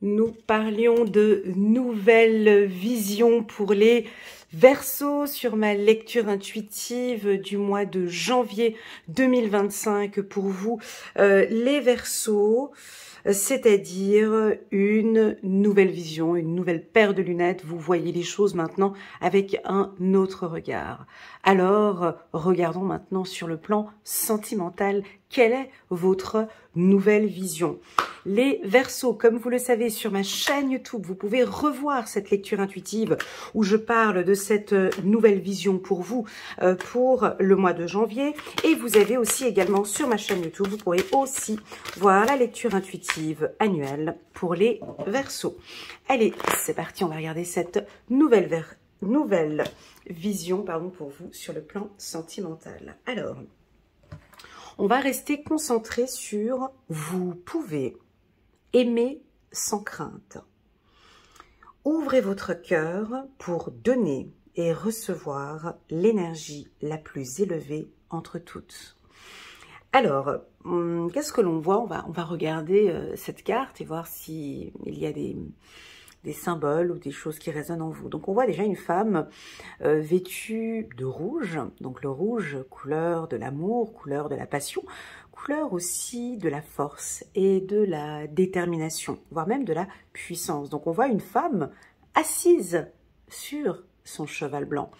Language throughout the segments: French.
Nous parlions de nouvelles visions pour les Verseaux sur ma lecture intuitive du mois de janvier 2025 pour vous, les Verseaux, c'est-à-dire une nouvelle vision, une nouvelle paire de lunettes. Vous voyez les choses maintenant avec un autre regard. Alors, regardons maintenant sur le plan sentimental. Quelle est votre nouvelle vision? Les Verseaux, comme vous le savez, sur ma chaîne YouTube, vous pouvez revoir cette lecture intuitive où je parle de cette nouvelle vision pour vous pour le mois de janvier. Et vous avez aussi également sur ma chaîne YouTube, vous pourrez aussi voir la lecture intuitive annuelle pour les Verseaux. Allez, c'est parti, on va regarder cette nouvelle vision pour vous sur le plan sentimental. Alors, on va rester concentré sur « Vous pouvez aimer sans crainte ». Ouvrez votre cœur pour donner et recevoir l'énergie la plus élevée entre toutes. Alors, qu'est-ce que l'on voit? On va regarder cette carte et voir s'il y a des symboles ou des choses qui résonnent en vous. Donc on voit déjà une femme vêtue de rouge, donc le rouge, couleur de l'amour, couleur de la passion, couleur aussi de la force et de la détermination, voire même de la puissance. Donc on voit une femme assise sur son cheval blanc.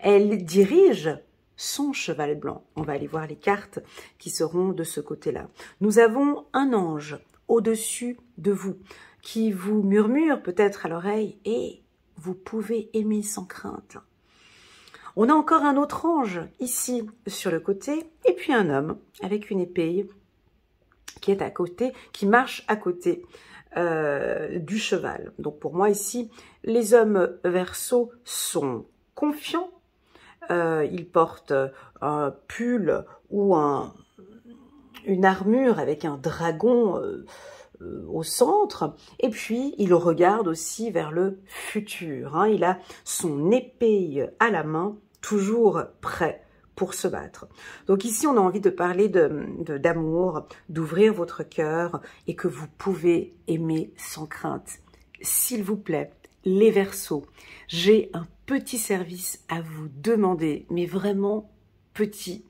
Elle dirige son cheval blanc. On va aller voir les cartes qui seront de ce côté-là. Nous avons un ange au-dessus de vous, qui vous murmure peut-être à l'oreille « Et vous pouvez aimer sans crainte ». On a encore un autre ange ici sur le côté, et puis un homme avec une épée qui est à côté, qui marche à côté du cheval. Donc pour moi ici, les hommes Verseaux sont confiants, ils portent un pull ou une armure avec un dragon au centre, et puis il regarde aussi vers le futur. Hein. Il a son épée à la main, toujours prêt pour se battre. Donc ici, on a envie de parler d'amour, d'ouvrir votre cœur et que vous pouvez aimer sans crainte. S'il vous plaît, les Verseaux, j'ai un petit service à vous demander, mais vraiment petit.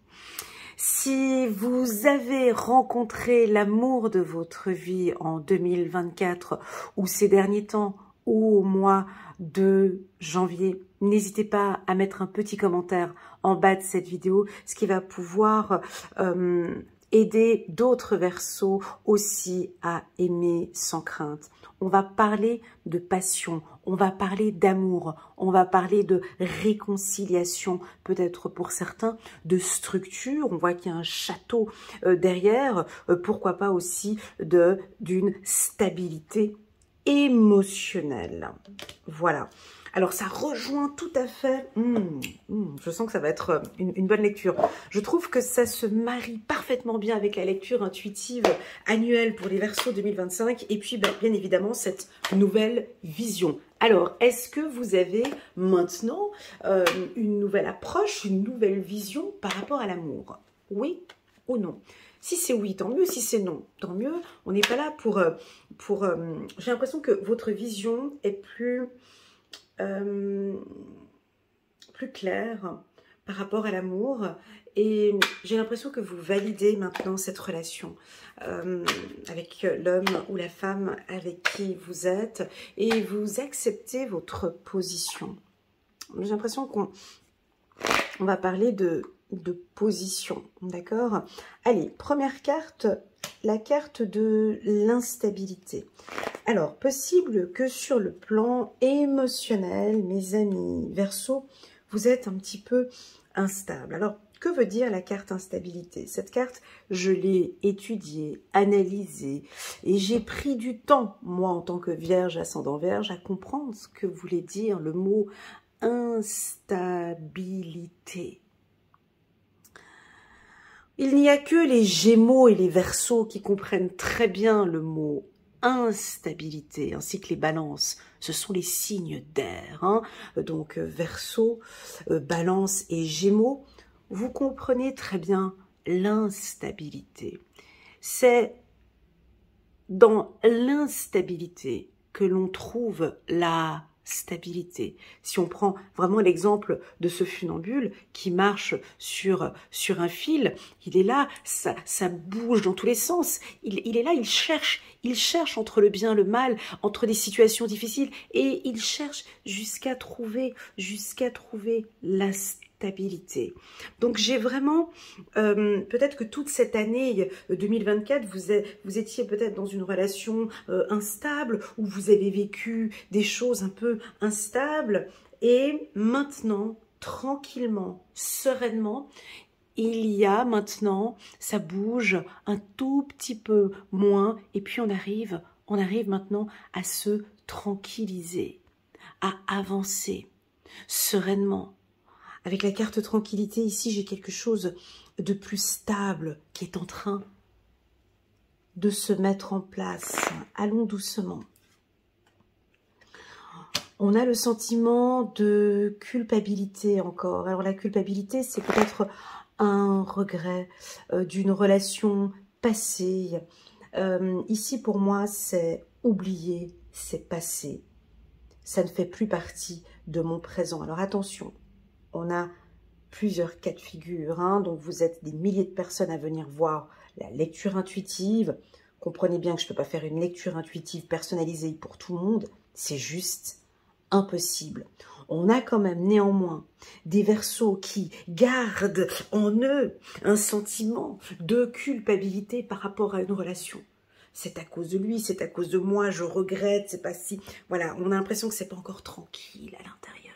Si vous avez rencontré l'amour de votre vie en 2024 ou ces derniers temps ou au mois de janvier, n'hésitez pas à mettre un petit commentaire en bas de cette vidéo, ce qui va pouvoir aider d'autres Verseaux aussi à aimer sans crainte. On va parler de passion, on va parler d'amour, on va parler de réconciliation, peut-être pour certains, de structure. On voit qu'il y a un château derrière, pourquoi pas aussi d'une stabilité émotionnelle. Voilà. Alors, ça rejoint tout à fait, je sens que ça va être une bonne lecture. Je trouve que ça se marie parfaitement bien avec la lecture intuitive annuelle pour les Verseaux 2025 et puis bien évidemment cette nouvelle vision. Alors, est-ce que vous avez maintenant une nouvelle approche, une nouvelle vision par rapport à l'amour? Oui ou non? Si c'est oui, tant mieux. Si c'est non, tant mieux. On n'est pas là pour j'ai l'impression que votre vision est plus clair par rapport à l'amour et j'ai l'impression que vous validez maintenant cette relation avec l'homme ou la femme avec qui vous êtes et vous acceptez votre position. J'ai l'impression qu'on va parler de position, d'accord? Allez, première carte, la carte de l'instabilité. Alors, possible que sur le plan émotionnel, mes amis Verseaux, vous êtes un petit peu instable. Alors, que veut dire la carte instabilité? Cette carte, je l'ai étudiée, analysée, et j'ai pris du temps, moi en tant que Vierge, ascendant Vierge, à comprendre ce que voulait dire le mot instabilité. Il n'y a que les Gémeaux et les Verseaux qui comprennent très bien le mot instabilité, ainsi que les balances. Ce sont les signes d'air. Hein. Donc, Verseau, balance et Gémeaux, vous comprenez très bien l'instabilité. C'est dans l'instabilité que l'on trouve la stabilité. Si on prend vraiment l'exemple de ce funambule qui marche sur un fil, il est là, ça bouge dans tous les sens. Il est là, il cherche entre le bien et le mal, entre des situations difficiles, et il cherche jusqu'à trouver la stabilité. Donc j'ai vraiment, peut-être que toute cette année 2024, vous étiez peut-être dans une relation instable, où vous avez vécu des choses un peu instables, et maintenant, tranquillement, sereinement, il y a maintenant, ça bouge un tout petit peu moins, et puis on arrive maintenant à se tranquilliser, à avancer sereinement. Avec la carte tranquillité, ici, j'ai quelque chose de plus stable qui est en train de se mettre en place. Allons doucement. On a le sentiment de culpabilité encore. Alors la culpabilité, c'est peut-être un regret d'une relation passée. Ici, pour moi, c'est oublier, c'est passé. Ça ne fait plus partie de mon présent. Alors attention, on a plusieurs cas de figure, hein, donc vous êtes des milliers de personnes à venir voir la lecture intuitive. Comprenez bien que je ne peux pas faire une lecture intuitive personnalisée pour tout le monde, c'est juste impossible. On a quand même néanmoins des Verseaux qui gardent en eux un sentiment de culpabilité par rapport à une relation. C'est à cause de lui, c'est à cause de moi, je regrette, c'est pas si... Voilà, on a l'impression que c'est pas encore tranquille à l'intérieur.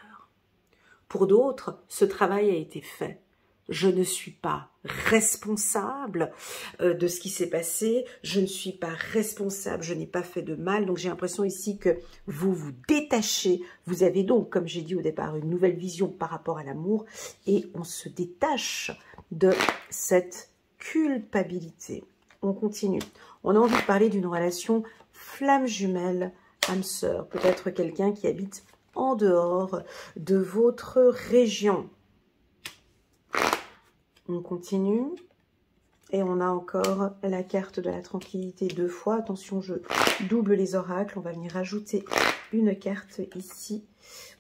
Pour d'autres, ce travail a été fait. Je ne suis pas responsable de ce qui s'est passé, je ne suis pas responsable, je n'ai pas fait de mal. Donc j'ai l'impression ici que vous vous détachez. Vous avez donc, comme j'ai dit au départ, une nouvelle vision par rapport à l'amour et on se détache de cette culpabilité. On continue. On a envie de parler d'une relation flamme jumelle, âme sœur. Peut-être quelqu'un qui habite en dehors de votre région. On continue. Et on a encore la carte de la tranquillité 2 fois. Attention, je double les oracles. On va venir rajouter une carte ici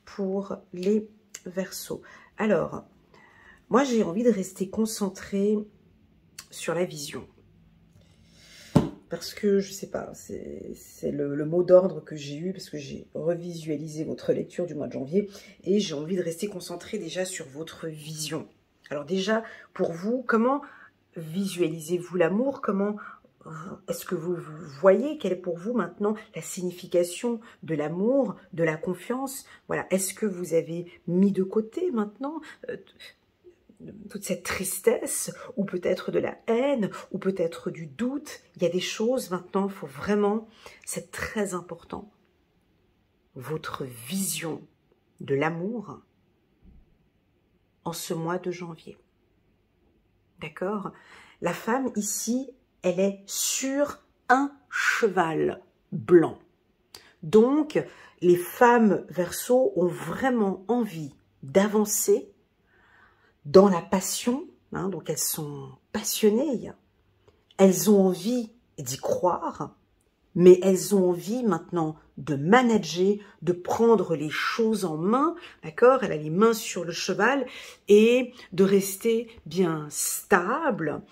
pour les Verseaux. Alors, moi j'ai envie de rester concentrée sur la vision. Parce que, je sais pas, c'est le mot d'ordre que j'ai eu, parce que j'ai revisualisé votre lecture du mois de janvier, et j'ai envie de rester concentrée déjà sur votre vision. Alors déjà, pour vous, comment visualisez-vous l'amour? Comment est-ce que vous voyez quelle est pour vous maintenant la signification de l'amour, de la confiance? Voilà, est-ce que vous avez mis de côté maintenant toute cette tristesse, ou peut-être de la haine, ou peut-être du doute? Il y a des choses maintenant, il faut vraiment, c'est très important. Votre vision de l'amour en ce mois de janvier. D'accord? La femme ici, elle est sur un cheval blanc. Donc, les femmes Verseaux ont vraiment envie d'avancer dans la passion, hein, donc elles sont passionnées, elles ont envie d'y croire, mais elles ont envie maintenant de manager, de prendre les choses en main, d'accord? Elle a les mains sur le cheval et de rester bien stable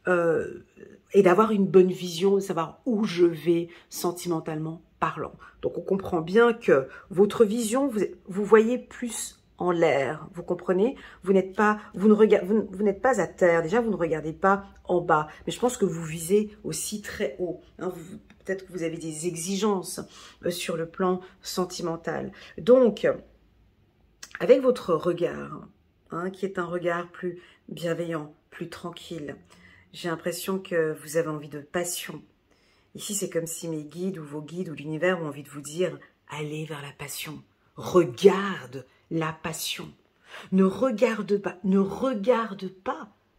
et d'avoir une bonne vision, de savoir où je vais sentimentalement parlant. Donc on comprend bien que votre vision, vous voyez plus en l'air, vous comprenez? Vous n'êtes pas à terre, déjà vous ne regardez pas en bas, mais je pense que vous visez aussi très haut, hein, peut-être que vous avez des exigences sur le plan sentimental. Donc, avec votre regard, hein, qui est un regard plus bienveillant, plus tranquille, j'ai l'impression que vous avez envie de passion. Ici, c'est comme si mes guides ou vos guides ou l'univers ont envie de vous dire « Allez vers la passion, regarde la passion. Ne regarde pas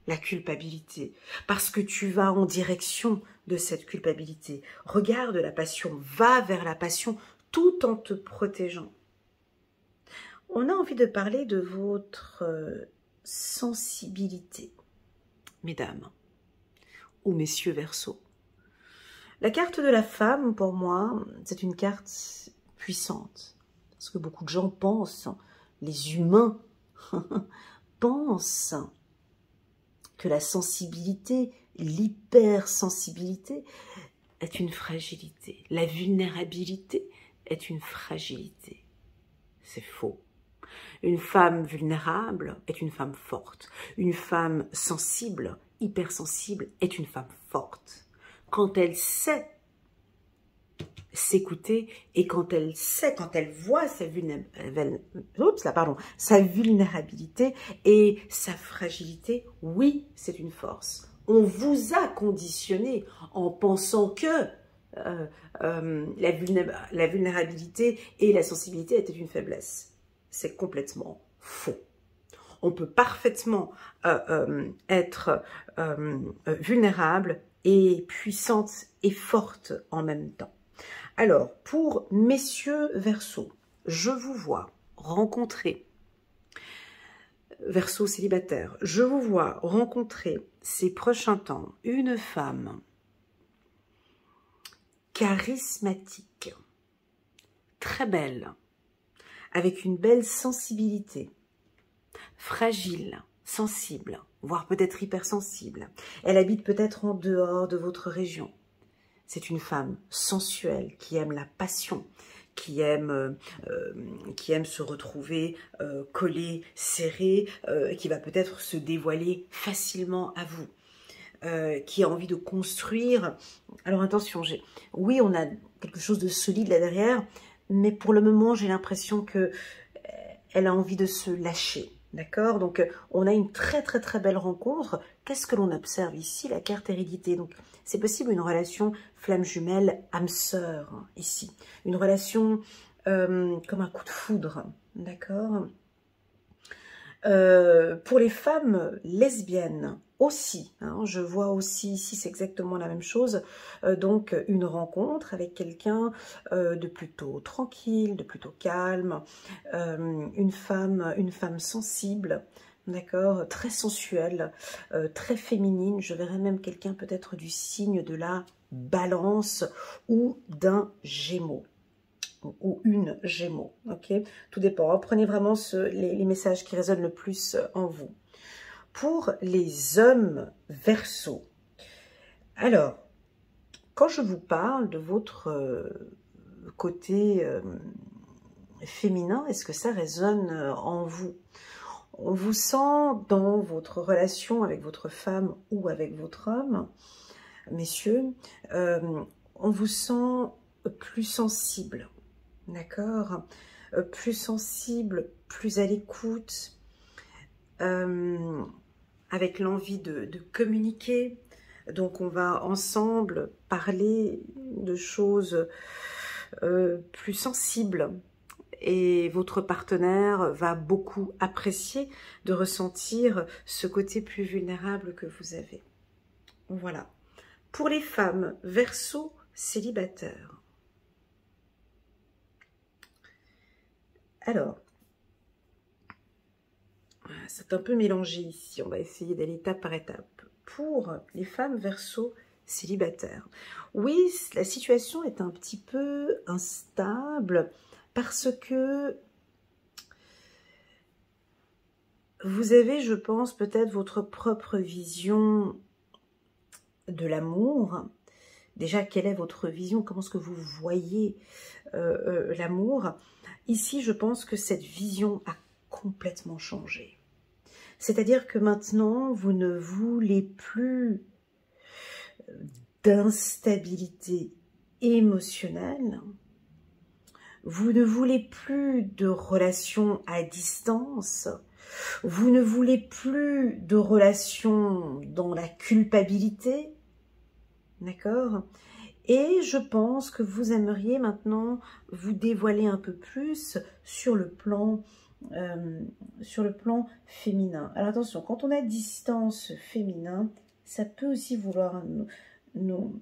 la culpabilité, parce que tu vas en direction de cette culpabilité. Regarde la passion, va vers la passion tout en te protégeant. » On a envie de parler de votre sensibilité, mesdames ou messieurs Verseaux. La carte de la femme, pour moi, c'est une carte puissante. Parce que beaucoup de gens pensent, les humains pensent que la sensibilité, l'hypersensibilité est une fragilité. La vulnérabilité est une fragilité. C'est faux. Une femme vulnérable est une femme forte. Une femme sensible, hypersensible, est une femme forte. Quand elle sait s'écouter et quand elle voit sa vulnérabilité et sa fragilité, oui, c'est une force. On vous a conditionné en pensant que la vulnérabilité et la sensibilité étaient une faiblesse. C'est complètement faux. On peut parfaitement être vulnérable et puissante et forte en même temps. Alors, pour messieurs Verseaux, je vous vois rencontrer, Verseaux célibataire, je vous vois rencontrer ces prochains temps une femme charismatique, très belle, avec une belle sensibilité, fragile, sensible, voire peut-être hypersensible. Elle habite peut-être en dehors de votre région. C'est une femme sensuelle qui aime la passion, qui aime se retrouver collée, serrée, qui va peut-être se dévoiler facilement à vous, qui a envie de construire. Alors attention, oui, on a quelque chose de solide là derrière, mais pour le moment, j'ai l'impression que elle a envie de se lâcher. D'accord? Donc, on a une très très très belle rencontre. Qu'est-ce que l'on observe ici? La carte hérédité. Donc, c'est possible une relation flamme jumelle, âme sœur, hein, ici. Une relation comme un coup de foudre. D'accord? Pour les femmes lesbiennes aussi, hein, je vois aussi ici, c'est exactement la même chose, donc une rencontre avec quelqu'un de plutôt tranquille, de plutôt calme, une femme sensible, d'accord, très sensuelle, très féminine, je verrais même quelqu'un peut-être du signe de la Balance ou d'un Gémeaux. Ou une Gémeaux, ok? Tout dépend, prenez vraiment les messages qui résonnent le plus en vous. Pour les hommes Verseaux, alors, quand je vous parle de votre côté féminin, est-ce que ça résonne en vous? On vous sent dans votre relation avec votre femme ou avec votre homme, messieurs, on vous sent plus sensible. D'accord, plus sensible, plus à l'écoute, avec l'envie de communiquer. Donc on va ensemble parler de choses plus sensibles. Et votre partenaire va beaucoup apprécier de ressentir ce côté plus vulnérable que vous avez. Voilà. Pour les femmes Verseaux célibataires. Alors, c'est un peu mélangé ici, on va essayer d'aller étape par étape. Pour les femmes Verseaux célibataires, oui, la situation est un petit peu instable parce que vous avez, je pense, peut-être votre propre vision de l'amour. Déjà, quelle est votre vision? Comment est-ce que vous voyez l'amour? Ici, je pense que cette vision a complètement changé. C'est-à-dire que maintenant, vous ne voulez plus d'instabilité émotionnelle. Vous ne voulez plus de relations à distance. Vous ne voulez plus de relations dans la culpabilité. D'accord? Et je pense que vous aimeriez maintenant vous dévoiler un peu plus sur le plan féminin. Alors attention, quand on a distance féminin, ça peut aussi vouloir nous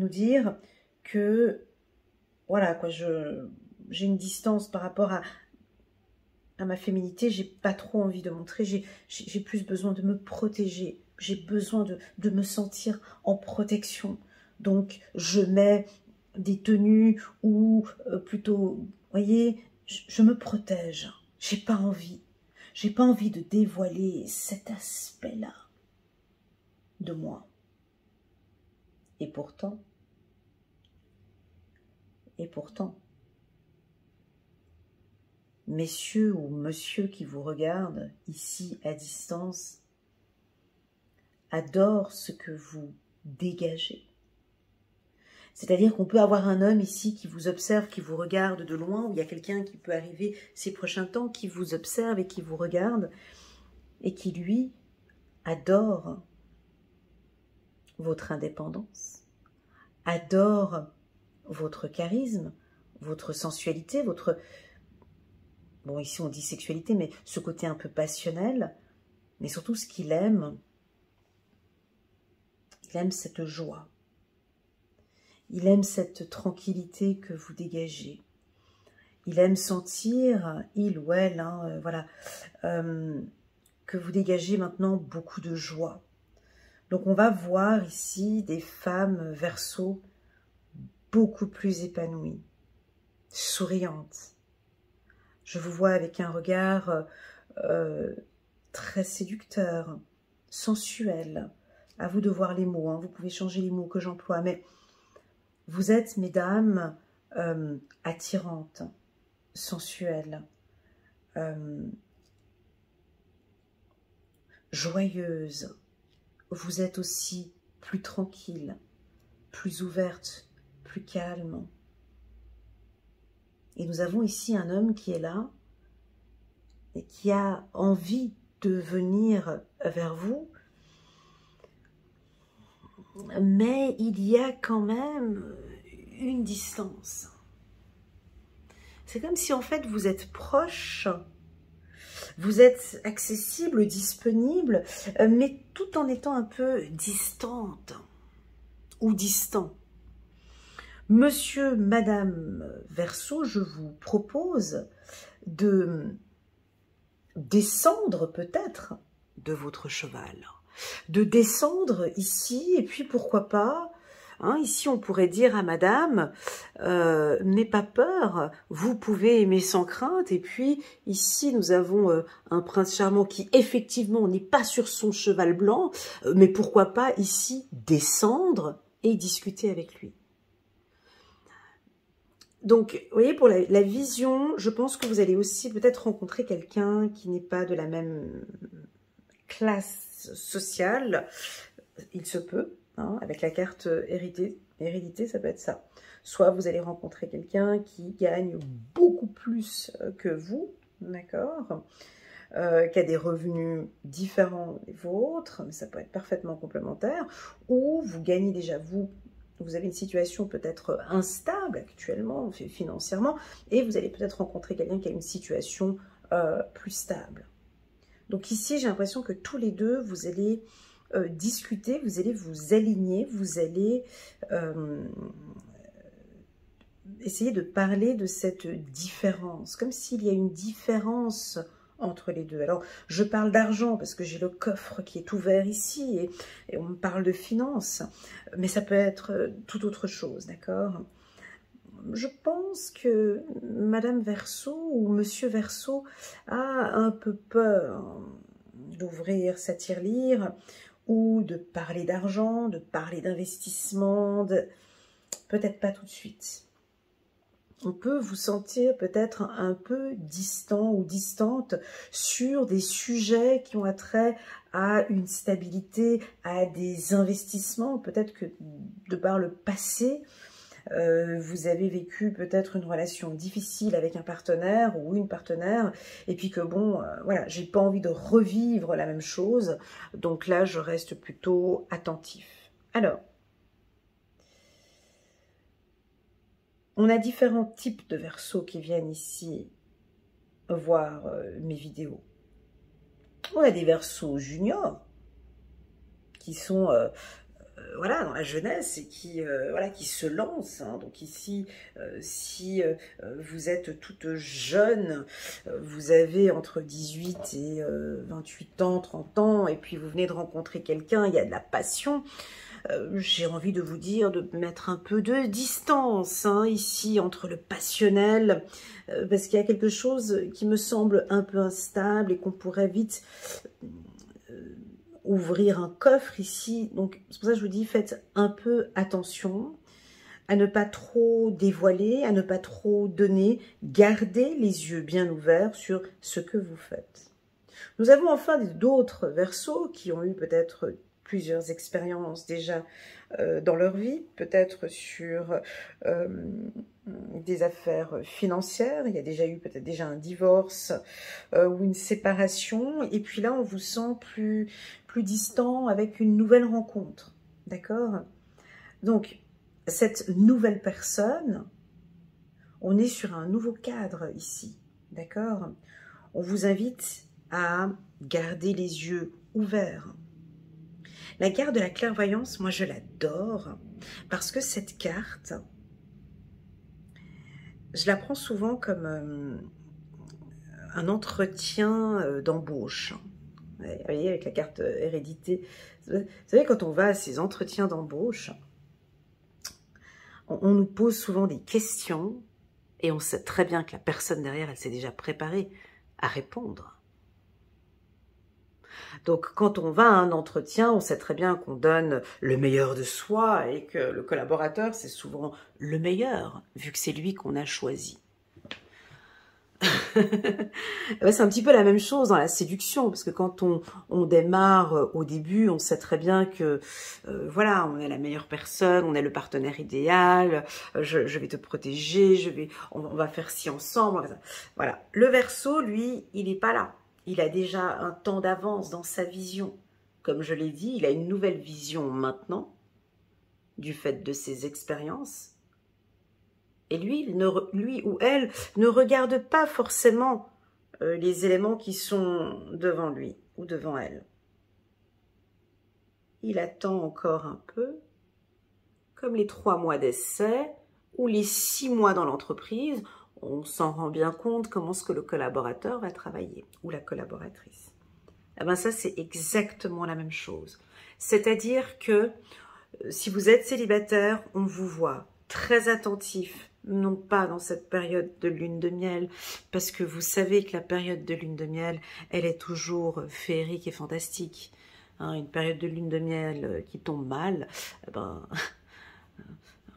dire que, voilà, quoi, j'ai une distance par rapport à ma féminité, j'ai pas trop envie de montrer, j'ai plus besoin de me protéger, j'ai besoin de me sentir en protection. donc je mets des tenues ou plutôt, voyez, je me protège. J'ai pas envie de dévoiler cet aspect-là de moi. Et pourtant, messieurs ou monsieur qui vous regardent ici à distance, adore ce que vous dégagez. C'est-à-dire qu'on peut avoir un homme ici qui vous observe, qui vous regarde de loin, ou il y a quelqu'un qui peut arriver ces prochains temps, qui vous observe et qui vous regarde, et qui, lui, adore votre indépendance, adore votre charisme, votre sensualité, votre... Bon, ici on dit sexualité, mais ce côté un peu passionnel, mais surtout ce qu'il aime, il aime cette joie. Il aime cette tranquillité que vous dégagez. Il aime sentir, il ou elle, hein, voilà, que vous dégagez maintenant beaucoup de joie. Donc on va voir ici des femmes Verseau beaucoup plus épanouies, souriantes. Je vous vois avec un regard très séducteur, sensuel. À vous de voir les mots, hein. Vous pouvez changer les mots que j'emploie, mais vous êtes, mesdames, attirantes, sensuelles, joyeuses. Vous êtes aussi plus tranquille, plus ouverte, plus calme. Et nous avons ici un homme qui est là et qui a envie de venir vers vous. Mais il y a quand même une distance. C'est comme si en fait vous êtes proche, vous êtes accessible, disponible, mais tout en étant un peu distante ou distant. Monsieur, madame Verseau, je vous propose de descendre peut-être de votre cheval, de descendre ici, et puis pourquoi pas, hein, ici on pourrait dire à madame, n'aie pas peur, vous pouvez aimer sans crainte, et puis ici nous avons un prince charmant qui effectivement n'est pas sur son cheval blanc, mais pourquoi pas ici descendre et discuter avec lui. Donc, vous voyez, pour la vision, je pense que vous allez aussi peut-être rencontrer quelqu'un qui n'est pas de la même classe sociale. Il se peut, hein, avec la carte hérédité, ça peut être ça. Soit vous allez rencontrer quelqu'un qui gagne beaucoup plus que vous, d'accord, qui a des revenus différents des vôtres, mais ça peut être parfaitement complémentaire, ou vous gagnez déjà, vous avez une situation peut-être instable actuellement, financièrement, et vous allez peut-être rencontrer quelqu'un qui a une situation plus stable. Donc ici, j'ai l'impression que tous les deux, vous allez discuter, vous allez vous aligner, vous allez essayer de parler de cette différence, comme s'il y a une différence entre les deux. Alors, je parle d'argent parce que j'ai le coffre qui est ouvert ici et on me parle de finances, mais ça peut être tout autre chose, d'accord? Je pense que Madame Verseau ou Monsieur Verseau a un peu peur d'ouvrir sa tirelire ou de parler d'argent, de parler d'investissement, peut-être pas tout de suite. On peut vous sentir peut-être un peu distant ou distante sur des sujets qui ont attrait à une stabilité, à des investissements. Peut-être que de par le passé, vous avez vécu peut-être une relation difficile avec un partenaire ou une partenaire, et puis que bon, voilà, j'ai pas envie de revivre la même chose, donc là, je reste plutôt attentif. Alors, on a différents types de Verseaux qui viennent ici voir mes vidéos. On a des Verseaux juniors qui sont voilà, dans la jeunesse et qui, voilà, qui se lancent. Hein. Donc ici, si vous êtes toute jeune, vous avez entre 18 et 28 ans, 30 ans, et puis vous venez de rencontrer quelqu'un, il y a de la passion. j'ai envie de vous dire de mettre un peu de distance hein, ici entre le passionnel, parce qu'il y a quelque chose qui me semble un peu instable et qu'on pourrait vite ouvrir un coffre ici. Donc c'est pour ça que je vous dis, faites un peu attention à ne pas trop dévoiler, à ne pas trop donner, gardez les yeux bien ouverts sur ce que vous faites. Nous avons enfin d'autres Verseaux qui ont eu peut-être plusieurs expériences déjà dans leur vie, peut-être sur des affaires financières, il y a déjà eu peut-être déjà un divorce ou une séparation, et puis là on vous sent plus distant avec une nouvelle rencontre, d'accord? Donc, cette nouvelle personne, on est sur un nouveau cadre ici, d'accord? On vous invite à garder les yeux ouverts. La carte de la clairvoyance, moi je l'adore parce que cette carte, je la prends souvent comme un entretien d'embauche. Vous voyez, avec la carte hérédité. Vous savez, quand on va à ces entretiens d'embauche, on nous pose souvent des questions et on sait très bien que la personne derrière, elle s'est déjà préparée à répondre. Donc, quand on va à un entretien, on sait très bien qu'on donne le meilleur de soi et que le collaborateur, c'est souvent le meilleur, vu que c'est lui qu'on a choisi. C'est un petit peu la même chose dans la séduction, parce que quand on démarre au début, on sait très bien que voilà, on est la meilleure personne, on est le partenaire idéal, je vais te protéger, on va faire ci ensemble. Voilà. Le Verseau, lui, il n'est pas là. Il a déjà un temps d'avance dans sa vision. Comme je l'ai dit, il a une nouvelle vision maintenant, du fait de ses expériences. Et lui ou elle ne regarde pas forcément les éléments qui sont devant lui ou devant elle. Il attend encore un peu, comme les 3 mois d'essai ou les 6 mois dans l'entreprise. On s'en rend bien compte comment est-ce que le collaborateur va travailler ou la collaboratrice. Eh bien ça, c'est exactement la même chose. C'est-à-dire que si vous êtes célibataire, on vous voit très attentif, non pas dans cette période de lune de miel, parce que vous savez que la période de lune de miel, elle est toujours féerique et fantastique. Hein, une période de lune de miel qui tombe mal, eh ben,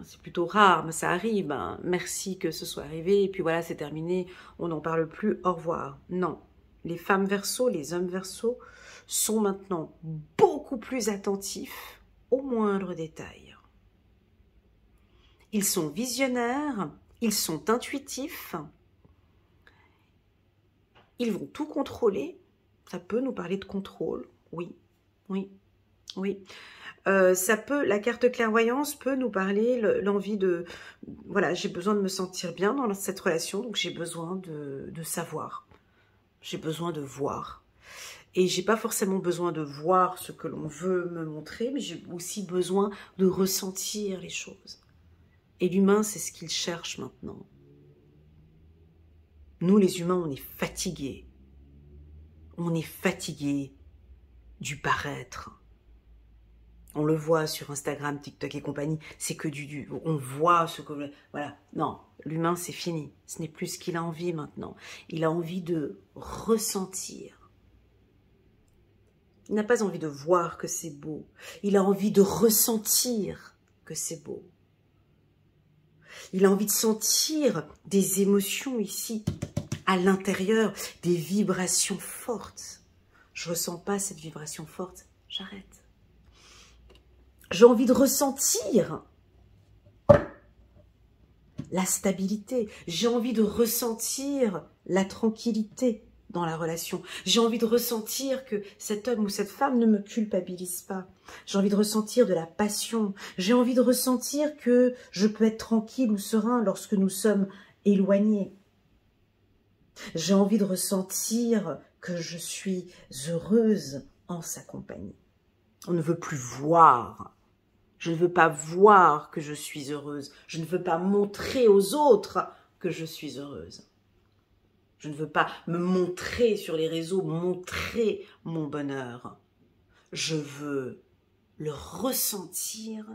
c'est plutôt rare, mais ça arrive. Ben, merci que ce soit arrivé, et puis voilà, c'est terminé, on n'en parle plus, au revoir. Non, les femmes Verseaux, les hommes Verseaux sont maintenant beaucoup plus attentifs au moindre détail. Ils sont visionnaires, ils sont intuitifs, ils vont tout contrôler. Ça peut nous parler de contrôle, oui, oui, oui. La carte clairvoyance peut nous parler l'envie de, voilà, j'ai besoin de me sentir bien dans cette relation, donc j'ai besoin de savoir, j'ai besoin de voir. Et j'ai pas forcément besoin de voir ce que l'on veut me montrer, mais j'ai aussi besoin de ressentir les choses. Et l'humain, c'est ce qu'il cherche maintenant. Nous, les humains, on est fatigués. On est fatigués du paraître. On le voit sur Instagram, TikTok et compagnie, c'est que on voit ce que... Voilà, non, l'humain, c'est fini. Ce n'est plus ce qu'il a envie maintenant. Il a envie de ressentir. Il n'a pas envie de voir que c'est beau. Il a envie de ressentir que c'est beau. Il a envie de sentir des émotions ici, à l'intérieur, des vibrations fortes. Je ne ressens pas cette vibration forte, j'arrête. J'ai envie de ressentir la stabilité. J'ai envie de ressentir la tranquillité dans la relation. J'ai envie de ressentir que cet homme ou cette femme ne me culpabilise pas. J'ai envie de ressentir de la passion. J'ai envie de ressentir que je peux être tranquille ou serein lorsque nous sommes éloignés. J'ai envie de ressentir que je suis heureuse en sa compagnie. On ne veut plus voir. Je ne veux pas voir que je suis heureuse. Je ne veux pas montrer aux autres que je suis heureuse. Je ne veux pas me montrer sur les réseaux, montrer mon bonheur. Je veux le ressentir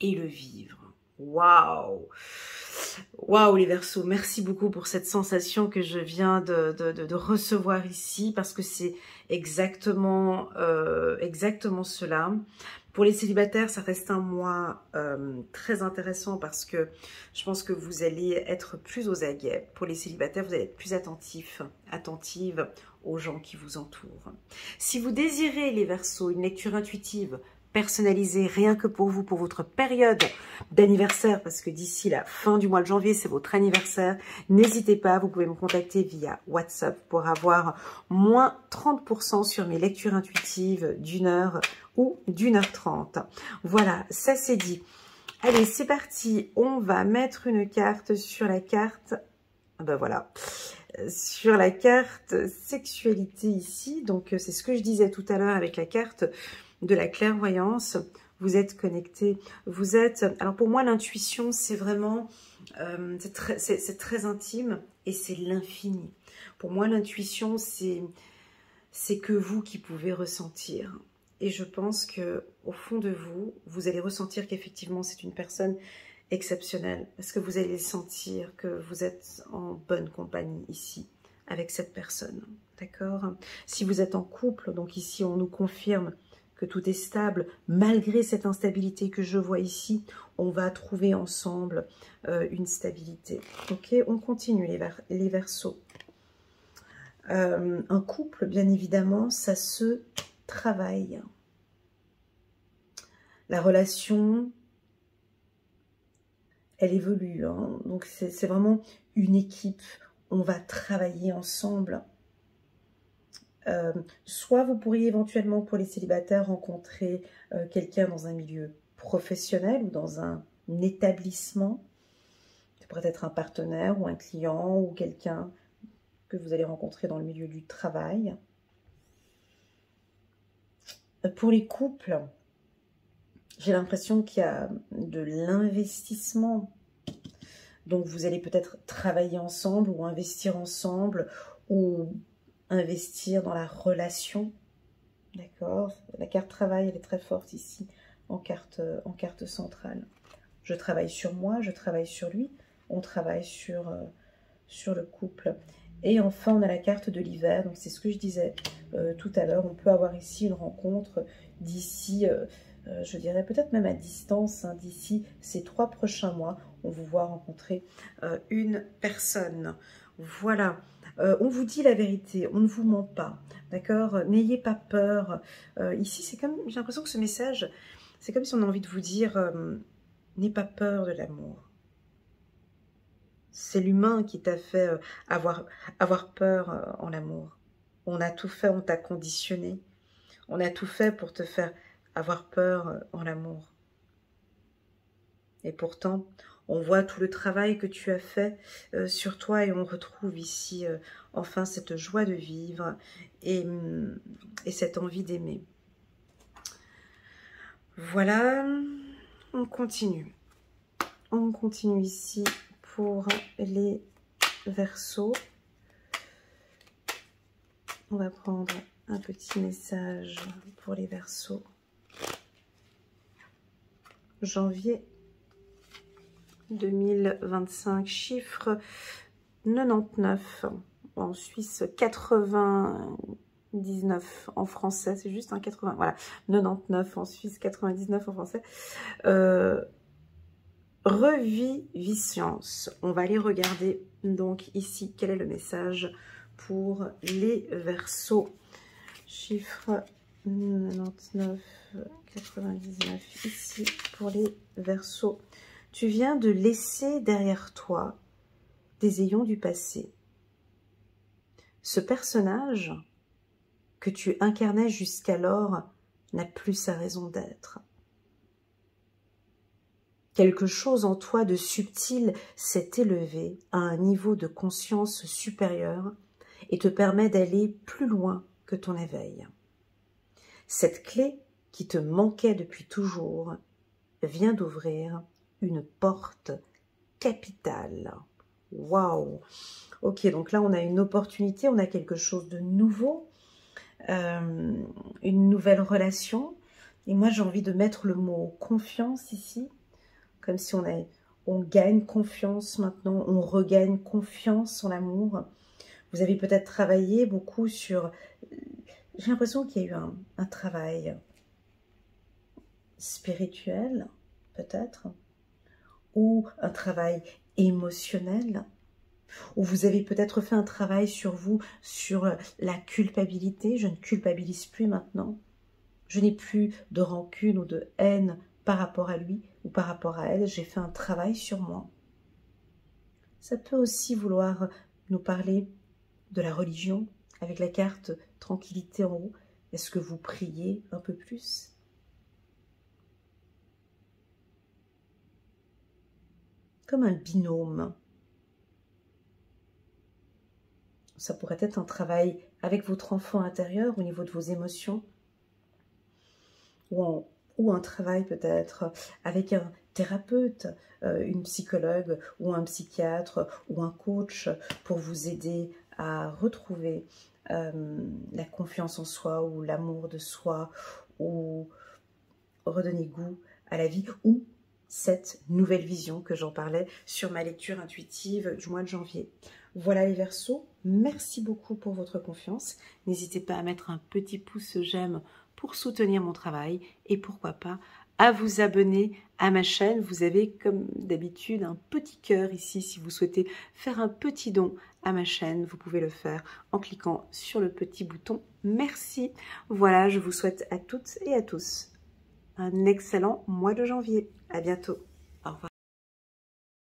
et le vivre. Waouh! Waouh les Verseaux, merci beaucoup pour cette sensation que je viens de recevoir ici, parce que c'est exactement, exactement cela. Pour les célibataires, ça reste un mois très intéressant parce que je pense que vous allez être plus aux aguets. Pour les célibataires, vous allez être plus attentifs, attentives aux gens qui vous entourent. Si vous désirez, les Verseaux, une lecture intuitive personnalisée rien que pour vous, pour votre période d'anniversaire, parce que d'ici la fin du mois de janvier, c'est votre anniversaire, n'hésitez pas, vous pouvez me contacter via WhatsApp pour avoir moins 30% sur mes lectures intuitives d'1 heure ou d'1h30. Voilà, ça c'est dit. Allez, c'est parti. On va mettre une carte sur la carte. Ben voilà. Sur la carte sexualité ici. Donc, c'est ce que je disais tout à l'heure avec la carte de la clairvoyance. Vous êtes connecté. Vous êtes... Alors, pour moi, l'intuition, c'est vraiment... c'est très intime et c'est l'infini. Pour moi, l'intuition, c'est que vous qui pouvez ressentir. Et je pense que au fond de vous, vous allez ressentir qu'effectivement c'est une personne exceptionnelle. Parce que vous allez sentir que vous êtes en bonne compagnie ici avec cette personne. D'accord? Si vous êtes en couple, donc ici on nous confirme que tout est stable. Malgré cette instabilité que je vois ici, on va trouver ensemble une stabilité. Ok, on continue les Verseaux. Un couple, bien évidemment, ça se travail. La relation, elle évolue, hein. Donc c'est vraiment une équipe. On va travailler ensemble. Soit vous pourriez éventuellement, pour les célibataires, rencontrer quelqu'un dans un milieu professionnel ou dans un établissement. Ça pourrait être un partenaire ou un client ou quelqu'un que vous allez rencontrer dans le milieu du travail. Pour les couples, j'ai l'impression qu'il y a de l'investissement. Donc, vous allez peut-être travailler ensemble ou investir ensemble ou investir dans la relation. D'accord? La carte travail, elle est très forte ici en carte centrale. Je travaille sur moi, je travaille sur lui. On travaille sur le couple. Et enfin, on a la carte de l'hiver. Donc, c'est ce que je disais tout à l'heure. On peut avoir ici une rencontre d'ici, je dirais peut-être même à distance, hein, d'ici ces 3 prochains mois. On vous voit rencontrer une personne. Voilà. On vous dit la vérité. On ne vous ment pas. D'accord? N'ayez pas peur. Ici, c'est comme, j'ai l'impression que ce message, c'est comme si on a envie de vous dire, n'aie pas peur de l'amour. C'est l'humain qui t'a fait avoir peur en l'amour. On a tout fait, on t'a conditionné. On a tout fait pour te faire avoir peur en l'amour. Et pourtant, on voit tout le travail que tu as fait sur toi et on retrouve ici enfin cette joie de vivre et cette envie d'aimer. Voilà, on continue. On continue ici pour les Verseaux. On va prendre un petit message pour les Verseaux. Janvier 2025, chiffre 99. En Suisse, 99 en français. C'est juste un 80. Voilà, 99 en Suisse, 99 en français. Reviviscence. On va aller regarder donc ici quel est le message pour les Verseaux. Chiffre 99, 99 ici pour les Verseaux. Tu viens de laisser derrière toi des ayants du passé. Ce personnage que tu incarnais jusqu'alors n'a plus sa raison d'être. Quelque chose en toi de subtil s'est élevé à un niveau de conscience supérieur et te permet d'aller plus loin que ton éveil. Cette clé qui te manquait depuis toujours vient d'ouvrir une porte capitale. Waouh! Ok, donc là on a une opportunité, on a quelque chose de nouveau, une nouvelle relation. Et moi, j'ai envie de mettre le mot confiance ici, comme si on gagne confiance maintenant, on regagne confiance en l'amour. Vous avez peut-être travaillé beaucoup sur... J'ai l'impression qu'il y a eu un travail spirituel, peut-être, ou un travail émotionnel, ou vous avez peut-être fait un travail sur vous, sur la culpabilité. Je ne culpabilise plus maintenant. Je n'ai plus de rancune ou de haine par rapport à lui ou par rapport à elle. J'ai fait un travail sur moi. Ça peut aussi vouloir nous parler de la religion, avec la carte tranquillité en haut. Est-ce que vous priez un peu plus? Comme un binôme. Ça pourrait être un travail avec votre enfant intérieur au niveau de vos émotions, ou un travail peut-être avec un thérapeute, une psychologue ou un psychiatre ou un coach pour vous aider à retrouver la confiance en soi ou l'amour de soi, ou redonner goût à la vie, ou cette nouvelle vision que j'en parlais sur ma lecture intuitive du mois de janvier. Voilà les Verseaux, merci beaucoup pour votre confiance. N'hésitez pas à mettre un petit pouce j'aime pour soutenir mon travail et pourquoi pas à vous abonner à ma chaîne. Vous avez comme d'habitude un petit cœur ici si vous souhaitez faire un petit don à ma chaîne. Vous pouvez le faire en cliquant sur le petit bouton merci. Voilà, je vous souhaite à toutes et à tous un excellent mois de janvier. À bientôt.